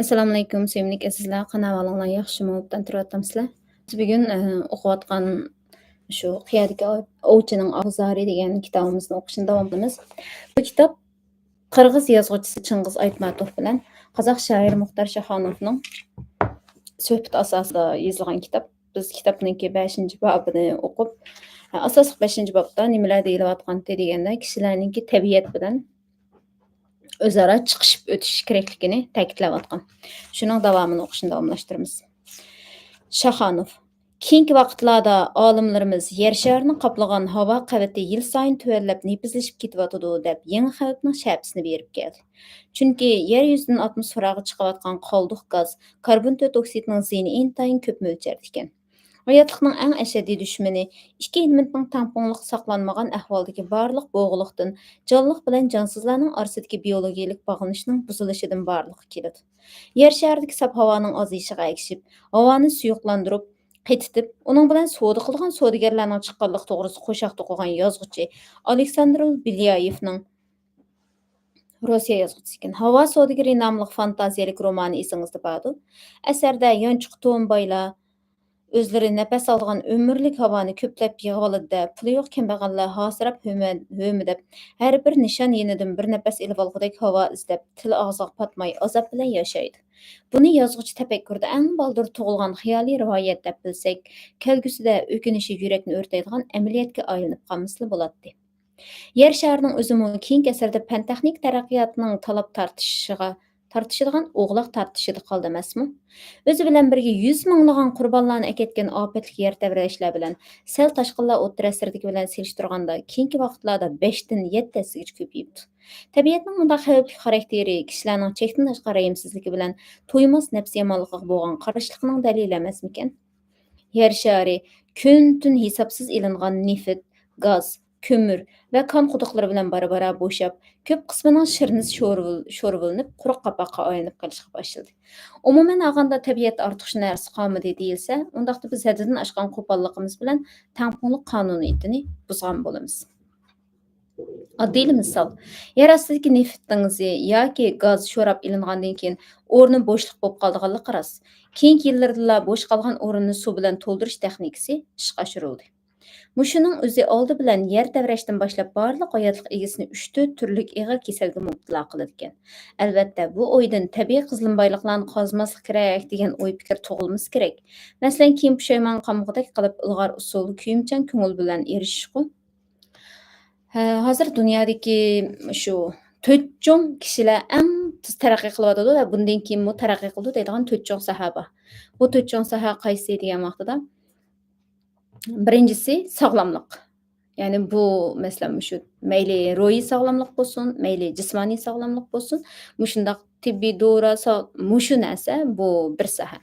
Assalomu alaykum, sevimli azizlar. Qanavvalinglar yaxshimi? Obdan turyapsizlar. Biz bugun o'qiyotgan shu Qiyadagi ovchining og'zlari degan kitobimizni o'qishni davom etamiz. Bu kitob Qirg'iz yozuvchisi Chingiz Aytmatov bilan Qozoq shoir Muxtor Shahonovning suhbat asosida yozilgan kitob. Biz kitobninki 5-bobini o'qib, asosiy 5-bobda nimalar deyilayotgandi deganda kishilarninki tabiat bilan o'zaro chiqishib o'tish kerakligini ta'kidlayotgan. Shuning davomini o'qishni davomlashtiramiz. Shahonov. Keyingi vaqtlarda olimlarimiz yer sharini qoplagan havo qavati yil sayin tuvanlab nefizlashib ketyotidi deb yangi xavfning shapsini berib keldi. Chunki yer yuzidan atmosferaga chiqayotgan qoldiq gaz, karbon oksidning ziyni intayin ko'p mo'ljalda ekan. Hayotlikning eng ashaddiy dushmani ikki elementning tamponliq saqlanmagan ahvoldagi barliq bo'g'liqdan jonliq bilan jonsizlarning orasidagi biologiyalik bog'lanishning buzilishidan barliq keladi. Yer sharidagi saf havoning ozayishiga ergishib, havoni suyuqlantirib, qetitib, uning bilan savdo qilgan savdogarlarning chiqqanlik to'g'risida qo'shaq to'qigan yozuvchi Aleksandr Bilyayevning Rossiya yozuvchisi ekan. Havo savdogari nomli fantaziyalik romani esingizda bordi. Asarda yonchiq to'nboylar o'zlari nafas olgan umrlik havoni ko'plab yig'ib oladi, puli yo'q kambag'allar hosirab hömidab, har bir nishon yenidan bir nafas ilib olgudek havo izlab, til og'ziga patmay azob bilan yashaydi. Buni yozuvchi tafakkurda eng baldur tug'ilgan xiyoliy rivoyat deb bilsak, kelgusida o'kinishi yurakni o'rtaydigan amaliyotga aylanib qolmasli bo'ladi. Yer sharining o'zimi keyingi asarda fan texnik taraqqiyotining talab tortishadigan o'g'loq tortishida qoldi emasmi? O'zi bilan birga 100 minglagan qurbonlarni aketgan ofatli yer tebrashlar bilan sel toshqinlar o'rta asrdagi bilan selishtirganda keyingi vaqtlarda 5 dan 7 asigacha ko'payibdi. Tabiatning bunday xavfli xarakteri kishilarning chekdan tashqari rayimsizligi bilan to'ymas nafs yomonligiga bo'lgan qarashliqning dalili emasmikan? Yer shari kun-tun hisobsiz ilingan neft, gaz, kömür va kon quduqlari bilan bara-bara bo'shab, ko'p qismining shirnis sho'rvilinib, quruq qapoqqa aylanib qolishga boshladi. Umuman olganda tabiat ortiqcha narsa qolmadi deyilsa, undaqda biz haddidan oshgan qo'polligimiz bilan tangpunliq qonuniyatini buzgan bo'lamiz. Oddiy misol, yer ostidagi neft dengizi yoki gaz sho'rab ilingandan keyin o'rni bo'shliq bo'lib qolganligi rost. Keyingi yillarda bo'sh qolgan o'rinni suv bilan to'ldirish texnikasi ishga oshirildi. Mushuning o'zi oldi bilan yer tevrashdan boshlab barliq hayotlik egisini 3-4 turlik ig'ir kasalga mubtalo qiladi ekan. Albatta, bu o'ydan tabiiy qizilboyliqlarni qozmaslik kerak degan o'y fikr tug'ilmasi kerak. Masalan, kiyim pushaymon qamg'idek qilib ilg'or usul kuyimchan ko'ngil bilan erishishqu. Hozir dunyodagi shu 4 cho'ng kishilar eng tez taraqqiy qilyotdi va bundan keyin mu taraqqiy qildi deydigan 4 cho'ng sahaba. Bu 4 cho'ng saha qaysi degan vaqtida birinchisi sog'lomlik. Ya'ni bu masalan shu mayli ro'yi sog'lomlik bo'lsin, mayli jismoniy sog'lomlik bo'lsin, mushundaq tibbiy dora mushu narsa bu bir soha.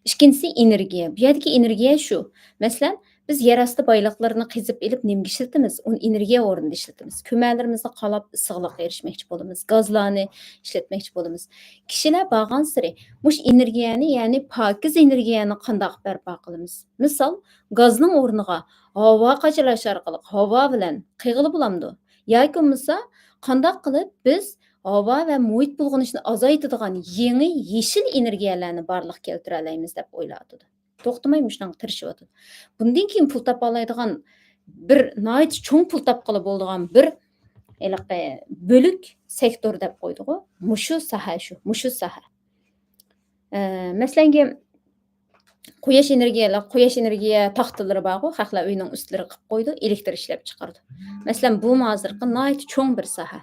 Ikkinchisi energiya. Bu yerdagi energiya shu. Masalan, biz yer osti boyliqlarini qazib olib nimga ishlatamiz? Uni energiya o'rnida ishlatamiz. Ko'maklarimizni qalab issiqlikqa erishmoqchi bo'lamiz. Gazlarni ishlatmoqchi bo'lamiz. Kishilar borgan sari mush energiyani, ya'ni pokiz energiyani qandoq barpo qilamiz? Misol, gazning o'rniga havo qachalash orqali havo bilan qiyg'ili bo'lamdi. Yoki bo'lmasa, qandoq qilib biz havo va muhit bulg'anishini azaytadigan yangi yeshil energiyalarni barliq keltira olamiz deb o'yladi. To'xtamay shunday tirishyapti. Bundan keyin pul topa oladigan bir nihoyat cho'ng pul topqili bo'ladigan bir bölük sektor deb qo'ydi-ku. Mushu soha. Masalan, quyosh energiya taxtalari bor-ku, xalqlar uyining ustlariga qilib qo'ydi, elektr ishlab chiqardi. Masalan, bu hozirgi nihoyat cho'ng bir soha.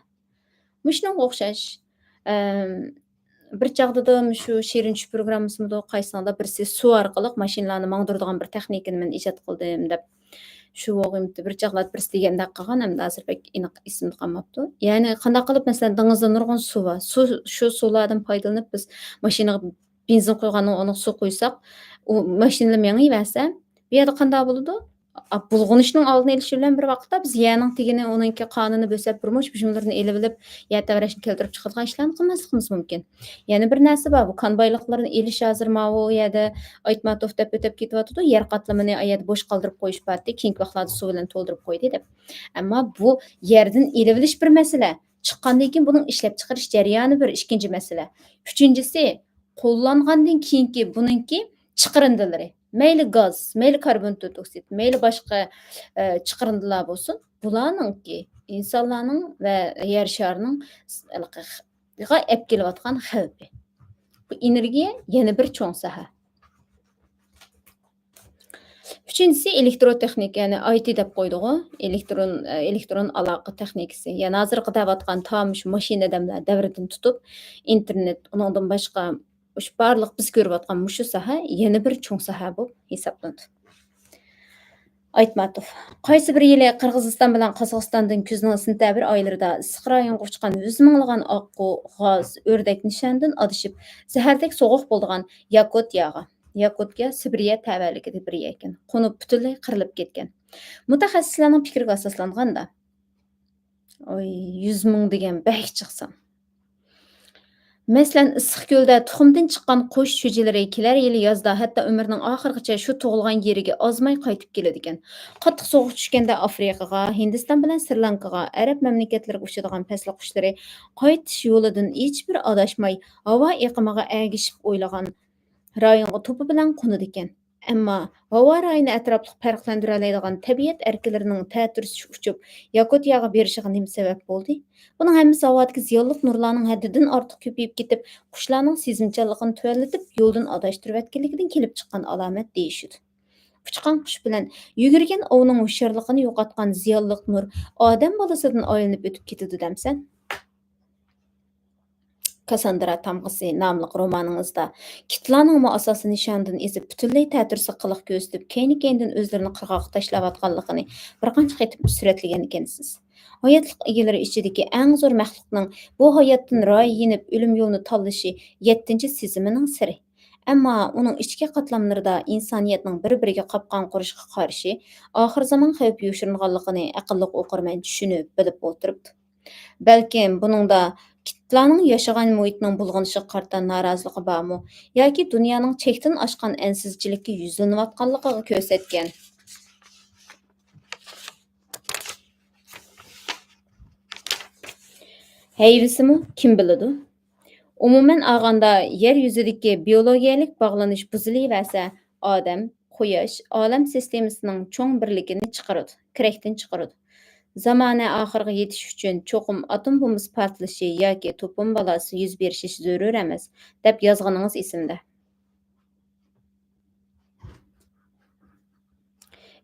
Shunga o'xshash bir chaqdada shu Shirin tush programmasida qaysanda birisi suv orqali mashinalarni mangdiradigan bir texnikani men ijod qildim deb shu o'g'imda bir chaqlab bir deganda qilgan, hamda hozir pek aniq esimda qolmabdi. Ya'ni qanday qilib masalan dengizda nurg'un suv va shu suvlardan foydalanib biz mashinaga benzin qo'ygandan uni suv qo'ysak, u mashinalar mengayversa, bu yerda qanday bo'ladi? Bulg'anishning oldini olish bilan bir vaqtda biz yerning tegini uningki qonini bo'sab turmush bujumlarini elib yer tevrashni keltirib chiqadigan ishlarni qilmasligimiz mumkin. Yana bir narsa bor, bu qon boyliqlarini elish hozir bu yerda Aytmatov deb o'tib ketyapti, yer qatlamini ayat bo'sh qoldirib qo'yish batdi, keyingi vaqtlarda suv bilan to'ldirib qo'ydi deb. Ammo bu yerdan elib olish bir masala. Chiqqandan keyin buning ishlab chiqarish jarayoni bir ikkinchi masala. Uchinchisi Qo'llangandan keyingi buningki chiqarindiları. Mayli gaz, mayli karbon oksid, mayli boshqa chiqarindilar bo'lsin, bularningki insonlarning va yer sharining olib kelayotgan xavfi. Bu energiya yana bir cho'ng soha. Üçüncüsü elektrotexnika, yani IT dep qo'ydiku, elektron aloqa texnikasi. Yani hozirgi davatgan tam shu mashina davridan tutib, internet, uningdan boshqa shu barliq biz ko'rayotgan mushu soha yana bir cho'ng soha bo'lib hisoblanadi. Aytmatov. Qaysi bir yili Qirg'iziston bilan Qozog'istondan kuzning sentabr oylarida issiq rayonga uchgan 100 minglagan oqqu, g'oz, o'rdak nishondan adishib, zahardek sovuq bo'lgan Yakutga Sibiriya tavalligida bir ekan. Qo'nib butunlay qirilib ketgan. Mutaxassislarning fikriga asoslanganda 100 ming degan bak chiqsin. Masalan, Issiqko'lda tuxumdan chiqqan qo'sh cho'jilari kelar yili yozda hatto umrining oxirigacha shu tug'ilgan yeriga ozmay qaytib keladi ekan. Qattiq sovuq tushganda Afrikaga, Hindiston bilan Sri Lankaga, arab mamlakatlariga uchadigan pasli qushlari qaytish yo'lidan hech bir adashmay havo iqimiga ergishib o'ylagan rayonga to'pi bilan qo'nadi ekan. Ammo havo rayoni atrofli farqlantira oladigan tabiat erkalarining ta'tirsiz uchib Yakutiyaga berishiga nima sabab bo'ldi? Buning hammasi havodagi ziyonli nurlarning haddidan ortiq ko'payib ketib, qushlarning sezimchanligini tuvallatib, yo'ldan adashtirayotganligidan kelib chiqqan alomat deyishidi. Uchqan qush bilan yugurgan ovning hushyorligini yo'qotgan ziyonli nur odam bolasidan aylanib o'tib ketadi demsan. Kassandra tamg'isi nomli romaningizda kitlarning asosiy nishonidan ezib butunlay ta'tirsiz qiliq ko'rsatib, keyin-keyindan o'zlarini qirg'oqqa tashlayotganligini bir qancha qaytib suratlagan ekansiz. Hayotlik egalari ichidagi eng zo'r maxluqning bu hayotdan royinib o'lim yo'lini tanlashi 7-sezimining siri. Ammo uning ichki qatlamlarida insoniyatning bir-biriga qopqon qurishiga qarshi oxir zamon xavf yoshiringanligini aqlli o'qirman tushunib bilib o'tiribdi. Balkim buningda kitlarning yashagan muhitning bulg'anishiga qarta noroziligi bormi yoki dunyoning chekdan oshgan ansizchilikka yuzlanayotganligiga ko'rsatgan. Hayvisimi kim biladi? Umuman olganda yer yuzidagi biologiyalik bog'lanish buzilaversa, odam, quyosh, olam sistemasining cho'ng birligini chiqaradi, kirakdan chiqaradi. Zamona oxiriga yetish uchun cho'qim atom bombasi portlashi yoki to'pon balasi yuz berishi zarur emas, deb yozganingiz esimda.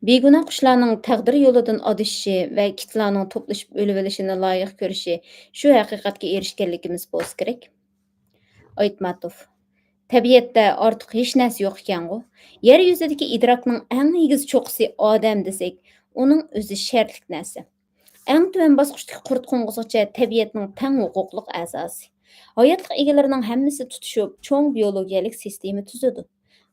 Beguna qushlarning taqdir yo'lidan adishishi va kitlarning to'plashib o'lib olishini loyiq ko'rishi shu haqiqatga erishganligimiz bo'lsa kerak. Aytmatov. Tabiatda ortiq hech narsa yo'q ekan-ku. Yer yuzidagi idrokning eng egiz cho'qisi odam desak, uning o'zi shartlik narsa. Eng tuvan bosqichdagi qurt qo'ng'izgacha tabiatning teng huquqliq a'zosi. Hayotlik egalarining hammasi tutishib, cho'ng biologiyalik sistema tuzadi.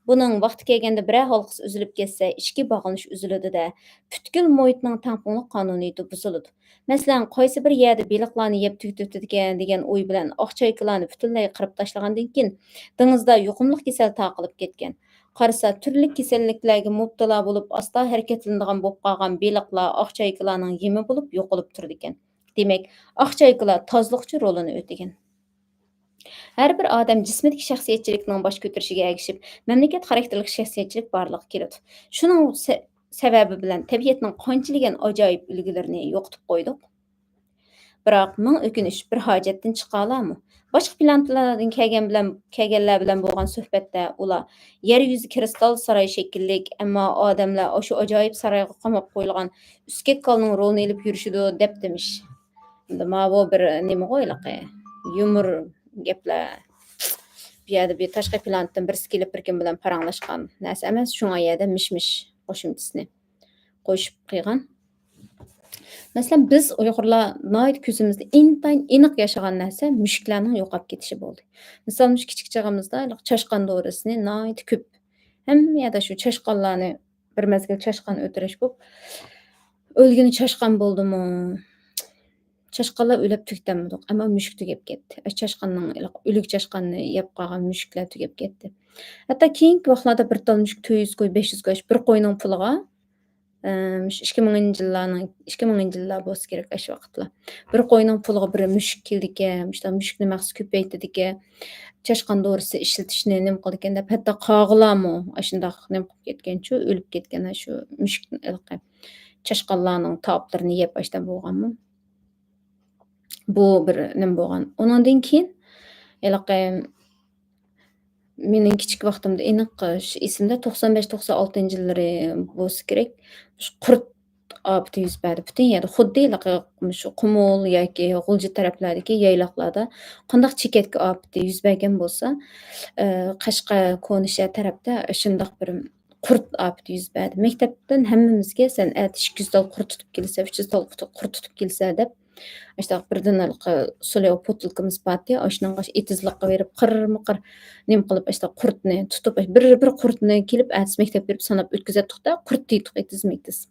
Buning vaqti kelganda bir halqasi uzilib ketsa, ichki bog'lanish uziladi-da, butkul muhitning tangpungliq qonuniyati buziladi. Masalan, qaysi bir yerda baliqlarni yeb tugitibdigan degan o'y bilan oqchaykalarni butunlay qirib tashlagandan keyin dengizda yuqumli kasal taqilib ketgan. Qarasa, turli kasalliklarga mubtalo bo'lib, asta harakatlanadigan bo'lib qolgan baliqlar oqchaykalarning yemi bo'lib yo'qolib turdi ekan. Demak, oqchaykalar tozliqchi rolini o'tagan. Har bir odam jismidagi shaxsiyatchilikning bosh ko'tarishiga ergishib, mamlakat xarakterlik shaxsiyatchilik borliq keladi. Shuning sababi bilan tabiatning qanchalagan ajoyib ulgularini yo'qotib qo'ydik. Biroq ming o'kinish bir hojatdan chiqa olarmi? Boshqa planetalardan kelganlar bilan bo'lgan suhbatda ular yer yuzi kristal saroy shakllik, ammo odamlar o'sha ajoyib saroyga qamab qo'yilgan uskakkalning rolini olib yurishidi deb demish. Endi bu bir nima qo'yliqi? Yumor gaplar. Bu yerda bir tashqi planetdan birisi kelib bir kim bilan paranglashgan narsa emas, shunga yerda mish-mish qo'shimchasini qo'shib qo'ygan. Masalan, biz Uyg'urlar noyat ko'zimizda intayin aniq yashagan narsa mushuklarning yo'qolib ketishi bo'ldi. Masalan, kichik chog'imizda chashqon do'risini noyat ko'p. Hamma yerda shu chashqonlarni bir mazgil chashqon o'tirish bo'lib, o'lgani chashqon bo'ldimi? Chashqonlar o'lib tugtamadiq, ammo mushuk tugab ketdi. Chashqonning o'lik chashqonni yeb qolgan mushuklar tugab ketdi. Hatto keyingi vaqtlarda bir tal mushuk 400 qo'y, 500 qo'y bir qo'yning puliga Şu 2000-yillarning 2000-yillar bolsa kerak aş wagtlar. Bir qo'yning puliga bir mushuk keldike, işte mushukni maqs ko'paytirdike, chaşqan dorisi ishlatishni nim qildikan deb hatto qog'ilami ashundaq nim qilib ketganchu, o'lib ketgan shu mushuk chaşqanlarning taoplarini yeb ashdan bo'lganmi. Bu bir nim bo'lgan. Undan keyin iliqi mening kichik vaqtimda aniq esimda 95-96-yillari bo'lsa kerak. Shu qurt ofati yuz berdi. Butun yerda xuddi shu Qumul yoki G'ulji taraflardagi yayloqlarda qandaq chekatga ofati yuz bergan bo'lsa, Qashqa, Konishar tarafda shundoq bir qurt ofati yuz berdi. Maktabdan hammamizga sen 200 tal qurt tutib kelsa, 300 tal qurt tutib kelsa deb işte birden suluv potlukimiz batı, aşınangaş etizlikqa verip qırmıqır nem qılıp işte qurtni tutup bir qurtni kelip ertesi mektep berip sanap ötküzetdik da qurt deydik etizmektiz.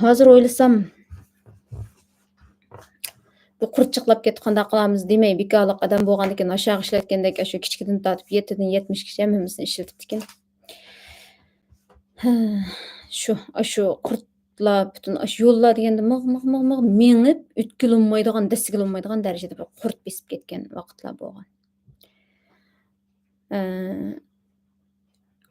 Hazır oylasam bu qurtçıqlap ketqanda qılamız demey bekalıq adam bolğandan aşağı işletgendek şu kichkiden tatip 7'den 70 kişi hemmamizin işletipdikin. Şu qurtlar bütün yollar degende mıg meňip ütkülenmeýdigan, desgilenmeýdigan derejede bir qurt besip ketken wagtlar bolgan.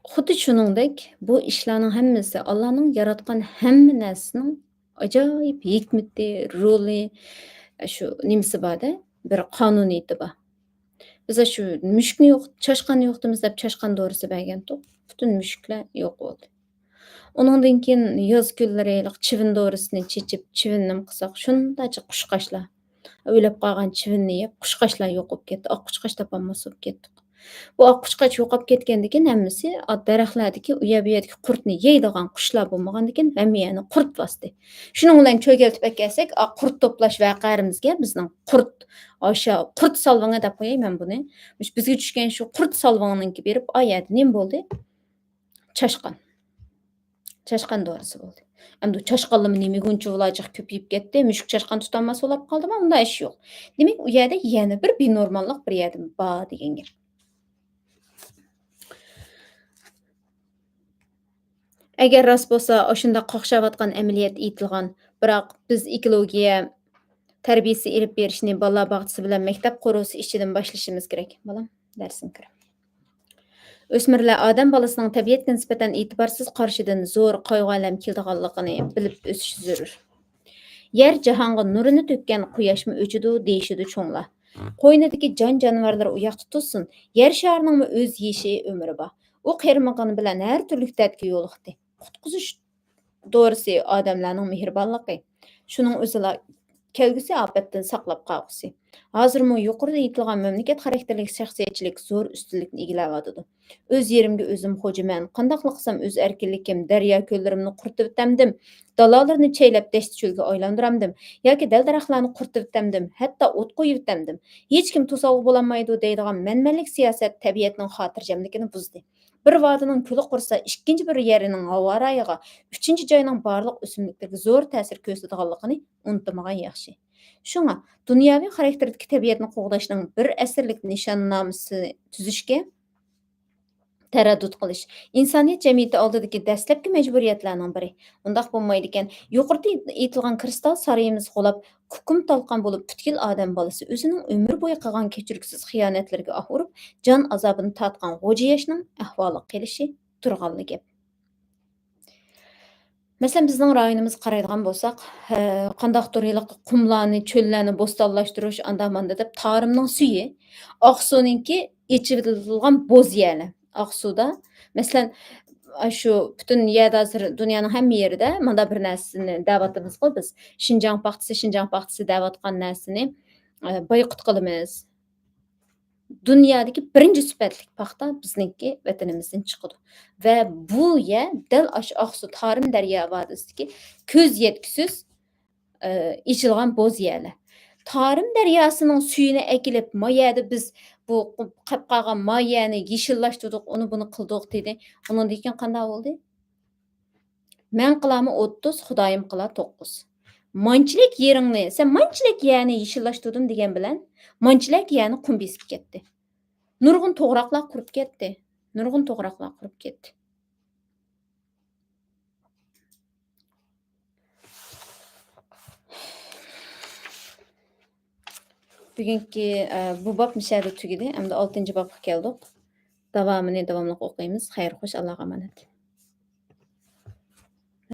Xuddi şuningdek bu işlarning hammasi Allah'ning yaratgan hemme narsasinin ajoyib hikmeti, roli, şu nimsi bada bir qonuniyeti bor. Biz şu mushukni yo'q, chaşqanni yo'q demiz deb chaşqan dorisi bergendik. Bütün mushuklar yo'q boldy. Onundan keyin yoz kunlari chivin dorisini chechip, chivinnim qilsak, shundacha qushqashlar. O'lib qolgan chivinni yeb, qushqashlar yo'q bo'lib ketdi. Oq qushqash topolmas bo'lib ketdik. Bu oq qushqash yo'qolib ketgandan keyin hammasi daraxtlardagi u yerdagi qurtni yeydigan qushlar bo'lmagandan hammani qurt bosdi. Shuning bilan cho'galtib kelsak, qurt to'plash voqeamizga bizning qurt salvanga deb qo'yayman buni. Bizga tushgan shu qurt salvangniki berib, oyat nim bo'ldi? Chaşqan dorisi bo'ldi. Endi chaşqanlimi nemiguncha ulajıq köpüyüp ketdi, mushuk chaşqan tutanmas bo'lib qoldimi? Unda ish yo'q. Demak, u yerda yana bir benormallik bir yerda bor degan gap. Agar rost bo'lsa, o'shunda qoqshayotgan amaliyot etilgan, biroq biz ekologiya tarbiyasi elib berishni bolalar bog'chasi bilan maktab qo'rusi ichidan boshlashimiz kerak. Bolam, darsing kir. O'smirlar odam bolasining tabiatga nisbatan e'tiborsiz qarshidan zo'r qayg'u-alam keldiganligini bilib o'sishi zarur. Yer jahonga nurini to'kkan quyoshmi o'chidi deyishidi cho'nglar. Qo'ynidagi jon-jonivorlar u yoqda tursin, yer sharining o'z yeshi umri bor. U qirmag'ini bilan har turli dardga yo'liqdi. Qutqizish dorisi odamlarning mehribonligi. Shuning o'zila kelgusi ofatdan saqlab qolgusi. Hozirmi yuqorida aytilgan mamlakat xarakterlik shaxsiyatchilik zo'r ustunlikni egallayotdi. O'z yerimga o'zim xo'jaman, qandoqli qilsam o'z erkinlikim, daryo ko'llarimni quritib o'tamdim, dalolarni chaylab dashti cho'lga aylantiramdim yoki dal-daraxtlarni quritib o'tamdim, hatto o't qo'yib o'tamdim. Hech kim to'sovchi bo'lolmaydi deydigan manmanlik siyosat tabiatning xotirjamligini buzdi. Bir vodining kuli qursa, ikkinchi bir yerining havorayiga, uchinchi joyning barliq o'simliklarga zo'r ta'sir ko'rsatadiganligini unutmagan yaxshi. Shunga dunyoviy xarakterdagi tabiatni qo'g'dashning bir asrlik nishonnomasi tuzishga taraddud qilish insoniyat jamiyati oldidagi dastlabki majburiyatlarning biri. Undaq bo'lmaydi ekan. Yuqorida aytilgan kristal sarayimiz g'olab, hukm talqon bo'lib, butkul odam bolasi o'zining umr bo'yi qilgan kechirgisiz xiyonatlarga ahurib, jon azobini tatgan g'o'jiyashning ahvoli qilishi turg'anli gap. Masalan, bizning rayonimizga qaraydigan bo'lsak, qandaqdir qumlarni, cho'llarni bo'stonlashtirish, anda-manda deb tarimning suyi, Oqsuninki ichirilgan bo'z yerlar. Oqsuda, masalan, shu butun yerda hozir dunyoning hamma yerida mana bir narsani da'vatimiz-ku biz. Shinjong paxtasi da'vatgan narsani boyqut qilamiz. Dunyodagi birinchi sifatli paxta bizningki vatanimizdan chiqadi. Va bu yer dal Oqsu Tarim daryo vodisidagi ko'z yetkisiz ichilgan bo'z yerlar. Tarim daryosining suyini akilib, moyada biz bu qolib qolgan moyani yeshillashtirdik, uni buni qildik dedi. Undan keyin qanday bo'ldi? Men qilami 30, Xudoyim qilar 9. Manchilik yeringni, sen manchilik yani yeshillashtirdim degan bilan, manchilik yani qum besib ketdi. Nurg'un to'g'roqlar qurib ketdi. Bugungi bu bob mishada tugidi. Endi 6-bobga keldik. Davomini davomli o'qiymiz. Xayr, xo'sh, Allohga omonat.